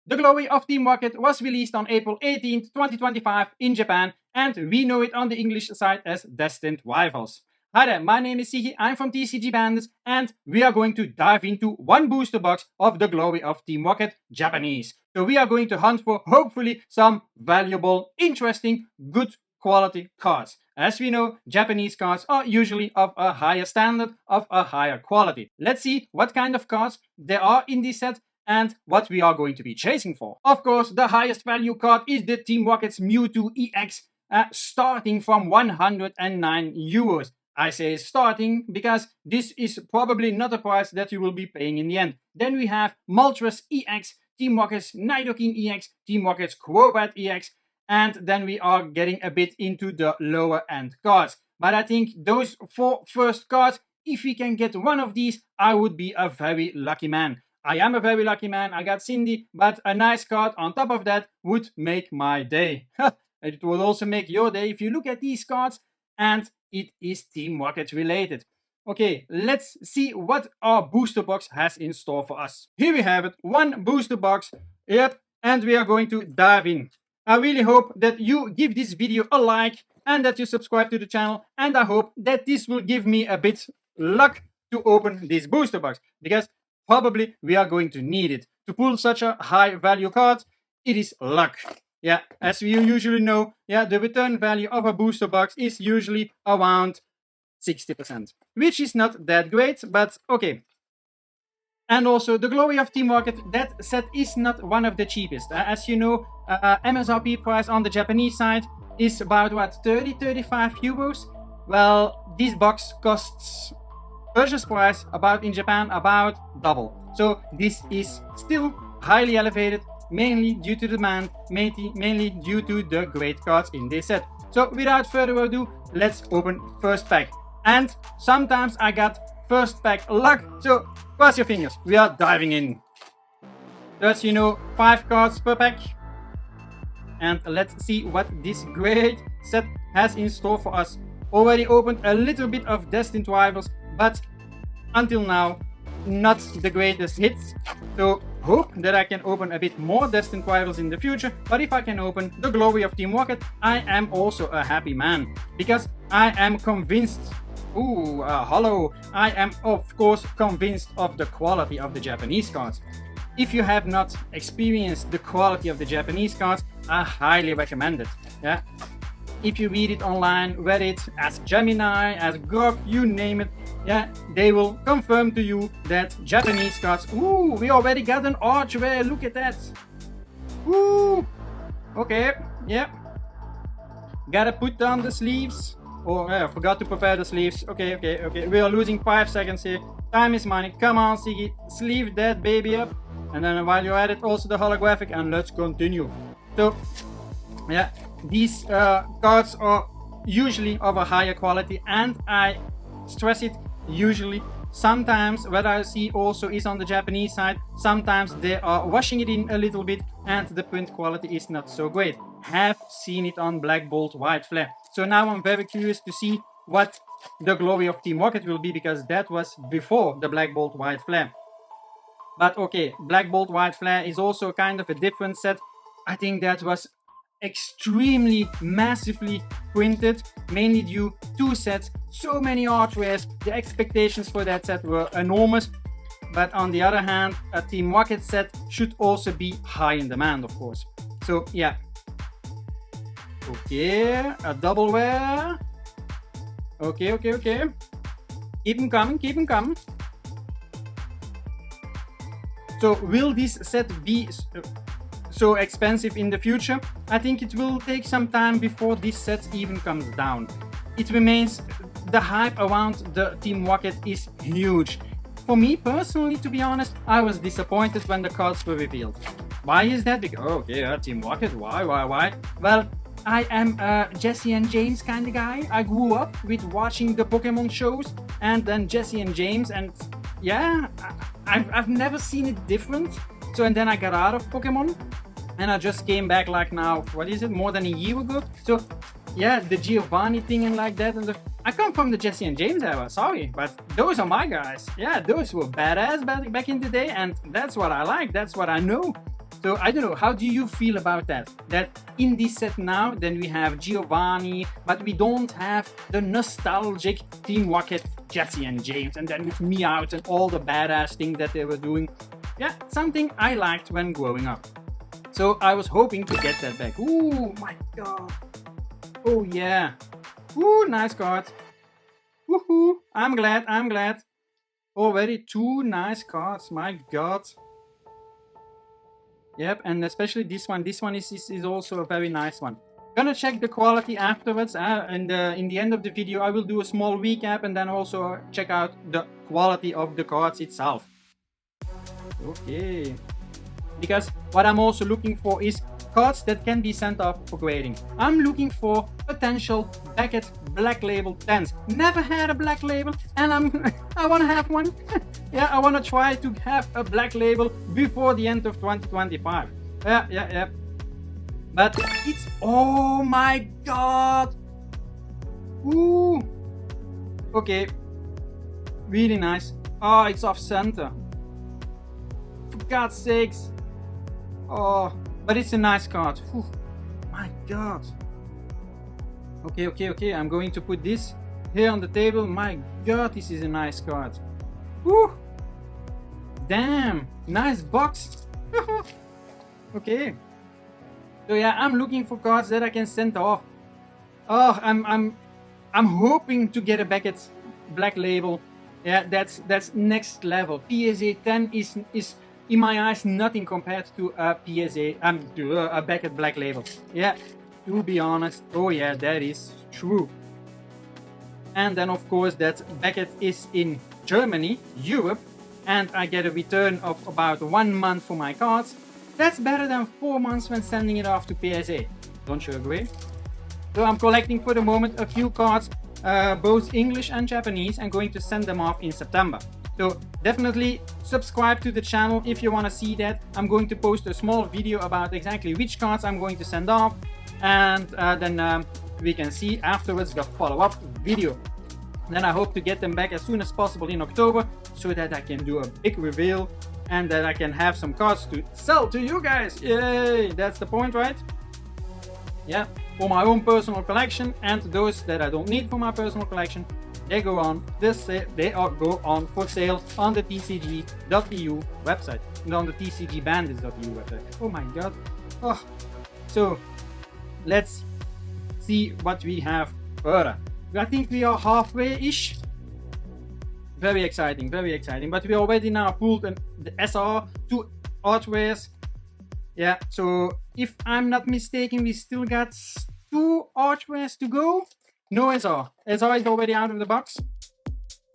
The glory of Team Rocket was released on April 18th, 2025 in Japan, and we know it on the English side as Destined Rivals. Hi there, my name is Sigi, I'm from TCG Bandits, and we are going to dive into one booster box of the glory of Team Rocket Japanese. So we are going to hunt for, hopefully, some valuable, interesting, good quality cards. As we know, Japanese cards are usually of a higher standard, of a higher quality. Let's see what kind of cards there are in this set and what we are going to be chasing for. Of course, the highest value card is the Team Rocket's Mewtwo EX, starting from 109 euros. I say starting because this is probably not a price that you will be paying in the end. Then we have Moltres EX, Team Rocket's Nidoking EX, Team Rocket's Crobat EX, and then we are getting a bit into the lower end cards. But I think those four first cards, if we can get one of these, I would be a very lucky man. I am a very lucky man, I got Cindy, but a nice card on top of that would make my day. It would also make your day if you look at these cards, and it is Team Rocket related. Okay, let's see what our booster box has in store for us. Here we have it, one booster box, yep, and we are going to dive in. I really hope that you give this video a like and that you subscribe to the channel, and I hope that this will give me a bit luck to open this booster box, because probably we are going to need it. To pull such a high value card, it is luck. Yeah, as you usually know, yeah, the return value of a booster box is usually around 60%, which is not that great, but okay. And also, the glory of Team Rocket, that set is not one of the cheapest. As you know, MSRP price on the Japanese side is about, what, 35 euros? Well, this box costs purchase price about in Japan about double. So this is still highly elevated, mainly due to demand, mainly due to the great cards in this set. So without further ado, let's open first pack. And sometimes I got first pack luck, so cross your fingers, we are diving in. As you know, 5 cards per pack. And let's see what this great set has in store for us. Already opened a little bit of Destined Rivals, but until now, not the greatest hits. So hope that I can open a bit more Destined Rivals in the future, but if I can open the glory of Team Rocket, I am also a happy man, because I am convinced, hello, I am of course convinced of the quality of the Japanese cards. If you have not experienced the quality of the Japanese cards, I highly recommend it. Yeah, if you read it online, Reddit, Ask Gemini, Ask Grok, you name it, yeah, they will confirm to you that Japanese cards. Ooh, we already got an arch rare, look at that. Ooh, okay, yeah. Gotta put down the sleeves. Oh, I forgot to prepare the sleeves. Okay, we are losing 5 seconds here. Time is money, come on Siggy, sleeve that baby up. And then while you're at it, also the holographic, and let's continue. So, yeah, these cards are usually of a higher quality, and I stress it, usually. Sometimes what I see also is on the Japanese side, sometimes they are washing it in a little bit and the print quality is not so great. Have seen it on Black Bolt White Flare. So now I'm very curious to see what the glory of Team Rocket will be, because that was before the Black Bolt White Flare. But okay, Black Bolt White Flare is also kind of a different set. I think that was extremely massively printed, mainly due to sets, so many art rares. The expectations for that set were enormous, but on the other hand, a Team Rocket set should also be high in demand, of course. So yeah, okay, a double rare. Okay, keep them coming. So will this set be so expensive in the future? I think it will take some time before this set even comes down. It remains, the hype around the Team Rocket is huge. For me personally, to be honest, I was disappointed when the cards were revealed. Why is that? Because, okay, Team Rocket, why? Well, I am a Jesse and James kind of guy. I grew up with watching the Pokémon shows and then Jesse and James, and yeah, I've never seen it different. So, and then I got out of Pokémon and I just came back like now, what is it, more than a year ago. So yeah, the Giovanni thing and like that, and I come from the Jesse and James era, sorry, but those are my guys. Yeah, those were badass back in the day, and that's what I like, that's what I know. So I don't know, how do you feel about that? That in this set now, then we have Giovanni, but we don't have the nostalgic Team Rocket, Jesse and James, and then with Meowth and all the badass things that they were doing. Yeah, something I liked when growing up. So I was hoping to get that back. Ooh, my god. Oh yeah. Ooh, nice card. Woohoo, I'm glad. Already 2 nice cards, my god. Yep, and especially this one. This one is also a very nice one. Gonna check the quality afterwards, and in the end of the video I will do a small recap and then also check out the quality of the cards itself. Okay, because what I'm also looking for is cards that can be sent off for grading. I'm looking for potential Beckett Black Label 10s. Never had a Black Label, and I want to have one. Yeah, I want to try to have a Black Label before the end of 2025. Yeah. But it's, oh my god. Ooh. Okay. Really nice. Oh, it's off center. For God's sakes. Oh, but it's a nice card. Whew. My god. Okay. I'm going to put this here on the table. My god, this is a nice card. Whew. Damn, nice box. Okay. So yeah, I'm looking for cards that I can send off. Oh, I'm hoping to get a Beckett Black Label. Yeah, that's next level. PSA 10 is in my eyes nothing compared to a PSA a Beckett Black Label. Yeah, to be honest. Oh yeah, that is true. And then of course that Beckett is in Germany, Europe, and I get a return of about 1 month for my cards. That's better than 4 months when sending it off to PSA. Don't you agree? So I'm collecting for the moment a few cards, both English and Japanese, and going to send them off in September. So definitely subscribe to the channel if you want to see that. I'm going to post a small video about exactly which cards I'm going to send off, and then we can see afterwards the follow-up video. Then I hope to get them back as soon as possible in October, so that I can do a big reveal and that I can have some cards to sell to you guys. Yay! That's the point, right? Yeah, for my own personal collection, and those that I don't need for my personal collection, they go on go on for sale on the tcg.eu website, and on the tcgbandits.eu website. Oh my god. Oh. So let's see what we have further. I think we are halfway-ish. Very exciting, but we already now pulled the SR 2 artwares. Yeah, so if I'm not mistaken, we still got 2 artwares to go. No SR. SR is already out of the box.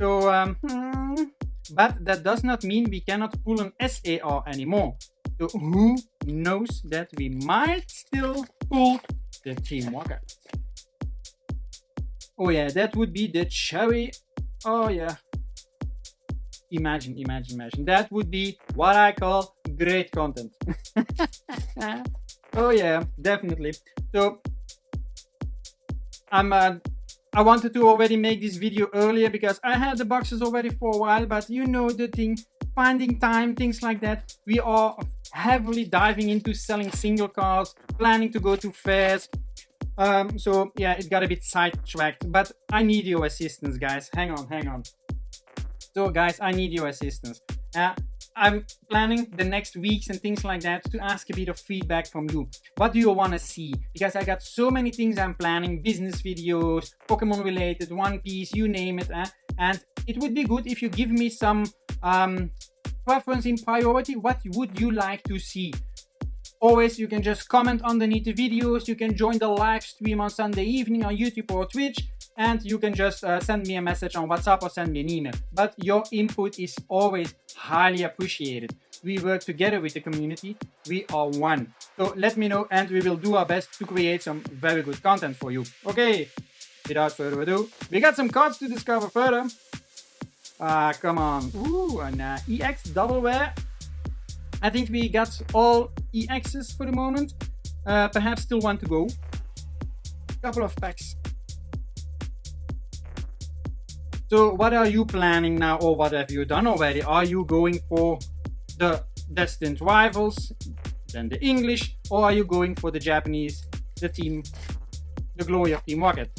So, but that does not mean we cannot pull an SAR anymore. So who knows that we might still pull the Team Rocket. Oh yeah, that would be the cherry. Oh yeah. Imagine. That would be what I call great content. Oh yeah, definitely. So I wanted to already make this video earlier because I had the boxes already for a while, but you know the thing, finding time, things like that. We are heavily diving into selling single cards, planning to go to fairs. So yeah, it got a bit sidetracked, but I need your assistance, guys. Hang on. So guys, I need your assistance. I'm planning the next weeks and things like that to ask a bit of feedback from you. What do you want to see? Because I got so many things I'm planning, business videos, Pokemon related, One Piece, you name it. And it would be good if you give me some preference in priority. What would you like to see? Always, you can just comment underneath the videos. You can join the live stream on Sunday evening on YouTube or Twitch. And you can just send me a message on WhatsApp or send me an email. But your input is always highly appreciated. We work together with the community. We are one. So let me know and we will do our best to create some very good content for you. Okay, without further ado, we got some cards to discover further. Come on. Ooh, an EX double rare. I think we got all EXs for the moment. Perhaps still one to go. Couple of packs. So what are you planning now, or what have you done already? Are you going for the destined rivals, than the English, or are you going for the Japanese, the glory of Team Rocket?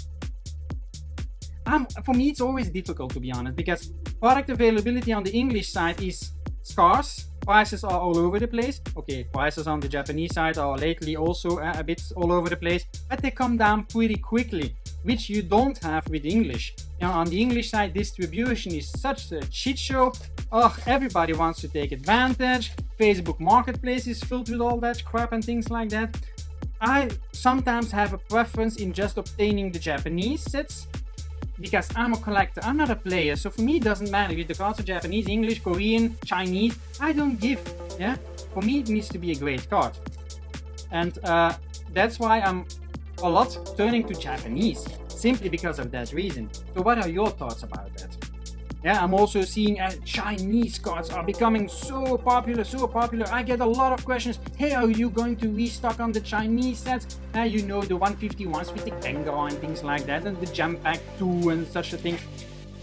For me, it's always difficult, to be honest, because product availability on the English side is scarce. Prices are all over the place. Okay, prices on the Japanese side are lately also a bit all over the place, but they come down pretty quickly, which you don't have with English. On the English side, distribution is such a shit show. Oh, everybody wants to take advantage. Facebook Marketplace is filled with all that crap and things like that. I sometimes have a preference in just obtaining the Japanese sets, because I'm a collector, I'm not a player, so for me it doesn't matter if the cards are Japanese, English, Korean, Chinese, I don't give, yeah? For me it needs to be a great card. And that's why I'm a lot turning to Japanese, simply because of that reason. So what are your thoughts about that? Yeah, I'm also seeing Chinese cards are becoming so popular, so popular. I get a lot of questions. Hey, are you going to restock on the Chinese sets? You know, the 151s with the Gengar and things like that, and the Jump Pack 2 and such a thing.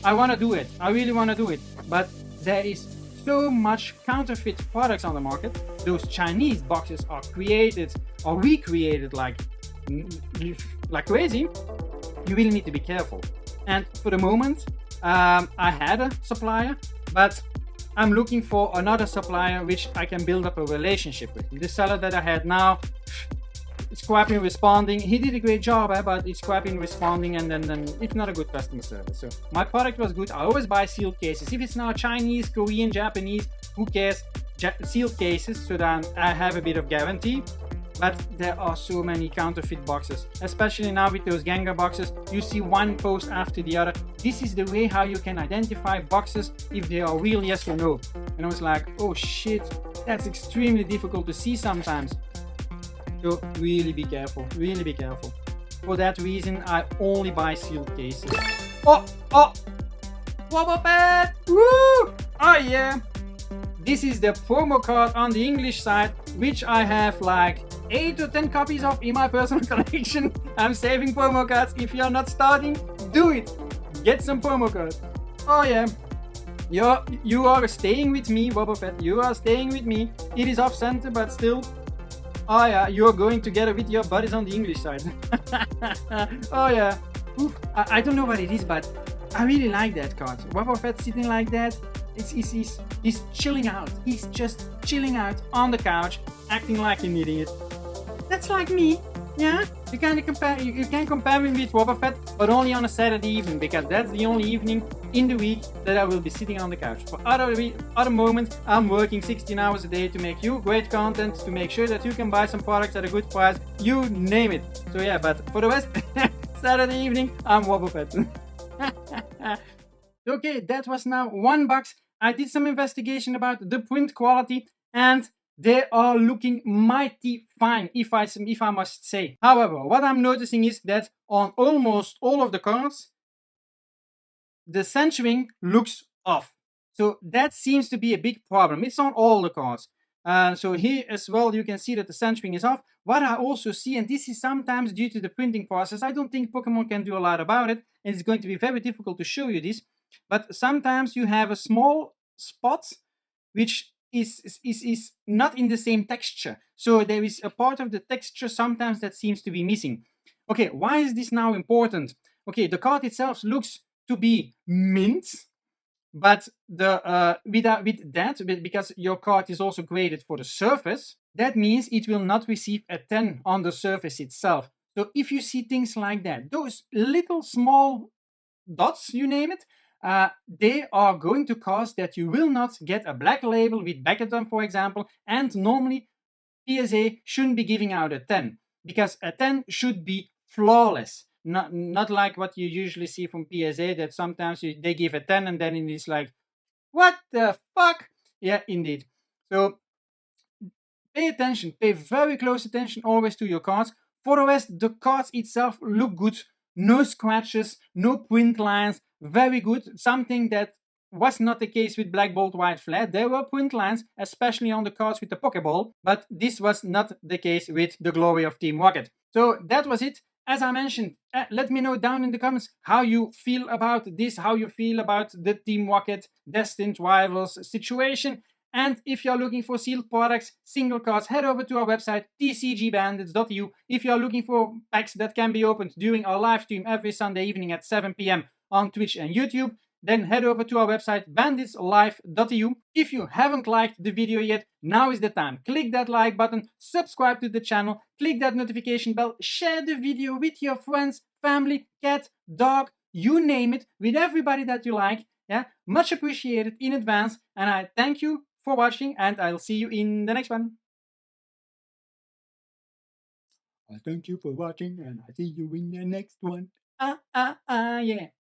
I want to do it. I really want to do it. But there is so much counterfeit products on the market. Those Chinese boxes are created or recreated like crazy. You really need to be careful. And for the moment, I had a supplier, but I'm looking for another supplier which I can build up a relationship with. The seller that I had now, it's crappy responding. He did a great job, but it's crappy responding, and then it's not a good customer service. So my product was good. I always buy sealed cases. If it's now Chinese, Korean, Japanese, who cares? Sealed cases, so that I have a bit of guarantee. But there are so many counterfeit boxes, especially now with those Gengar boxes. You see one post after the other. This is the way how you can identify boxes if they are real, yes or no. And I was like, oh shit, that's extremely difficult to see sometimes. So really be careful, really be careful. For that reason, I only buy sealed cases. Oh! Wobbuffet! Woo! Oh yeah! This is the promo card on the English side, which I have like 8 or 10 copies of in my personal collection. I'm saving promo cards. If you're not starting, do it. Get some promo cards. Oh yeah. You are staying with me, Wobbuffet. You are staying with me. It is off center, but still. Oh yeah, you're going together with your buddies on the English side. Oh yeah. Oof. I don't know what it is, but I really like that card. Wobbuffet sitting like that. He's chilling out. He's just chilling out on the couch, acting like he's needing it. That's like me, yeah? You can compare me with Wobbuffet, but only on a Saturday evening, because that's the only evening in the week that I will be sitting on the couch. For other moments, I'm working 16 hours a day to make you great content, to make sure that you can buy some products at a good price, you name it. So yeah, but for the rest, Saturday evening, I'm Wobbuffet. Okay, that was now one box. I did some investigation about the print quality, and they are looking mighty fine, if I must say. However, what I'm noticing is that on almost all of the cards, the centering looks off. So that seems to be a big problem. It's on all the cards. So here as well, you can see that the centering is off. What I also see, and this is sometimes due to the printing process, I don't think Pokemon can do a lot about it, and it's going to be very difficult to show you this, but sometimes you have a small spot which is not in the same texture. So there is a part of the texture sometimes that seems to be missing. Okay, why is this now important? Okay, the card itself looks to be mint, but because your card is also graded for the surface, that means it will not receive a 10 on the surface itself. So if you see things like that, those little small dots, you name it, they are going to cause that you will not get a black label with Becketon, for example, and normally PSA shouldn't be giving out a 10, because a 10 should be flawless, not like what you usually see from PSA, that sometimes they give a 10 and then it is like, what the fuck? Yeah, indeed. So pay attention, pay very close attention always to your cards. For the rest, the cards itself look good. No scratches, no print lines, very good. Something that was not the case with Black Bolt White Flat. There were print lines, especially on the cards with the Pokeball, but this was not the case with the glory of Team Rocket. So that was it. As I mentioned, let me know down in the comments how you feel about this, how you feel about the Team Rocket Destined Rivals situation. And if you're looking for sealed products, single cards, head over to our website, tcgbandits.eu. If you're looking for packs that can be opened during our live stream every Sunday evening at 7 p.m. on Twitch and YouTube, then head over to our website, banditslive.eu. If you haven't liked the video yet, now is the time. Click that like button, subscribe to the channel, click that notification bell, share the video with your friends, family, cat, dog, you name it, with everybody that you like. Yeah, much appreciated in advance, and I thank you for watching, and I'll see you in the next one. I thank you for watching, and I see you in the next one. Yeah.